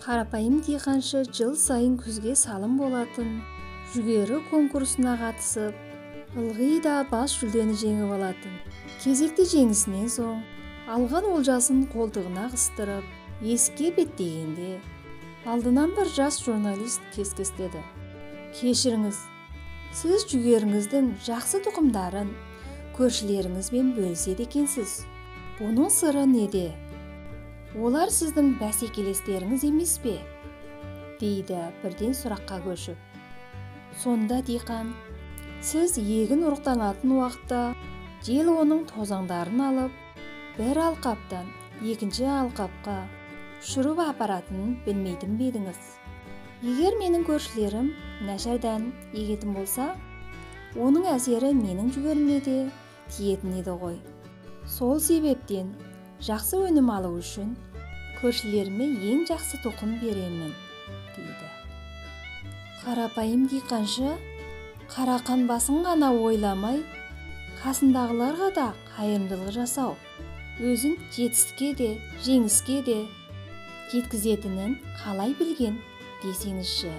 Қарапайым диқаншы жыл сайын күзге салым болатын жүгері конкурсына қатысып, ылғи да бас жүлдені жеңіп алатын. Кезекті жеңісінен соң, алған олжасын қолтығына қыстырып, есікке беттегенде, алдынан бір жас журналист кескестеді. Кешіріңіз, сіз жүгеріңіздің жақсы тұқымдарын көршілеріңізбен бөліседі екенсіз. Бұның сыры неде? Олар сіздің бәсекелестеріңіз емес пе? Дейді бірден сұраққа көшіп. Сонда диқан, сіз егін ұрықтанатын уақытта жел оның тозаңдарын алып, бір алқаптан екінші алқапқа ұшырып апаратынын білмейтін бе едіңіз? Егер менің көршілерім нашардан егетін болса, оның әсері менің жүгеріме де тиетін еді ғой. Сол себептен жақсы өнім алу үшін көршілеріме ең жақсы тұқым беремін, дейді. Қарапайым диқаншы қарақан басын ғана ойламай, қасындағыларға да қайырымдылық жасау, өзін жетістікке де, жеңіске де жеткізетінін қалай білген десеңізші.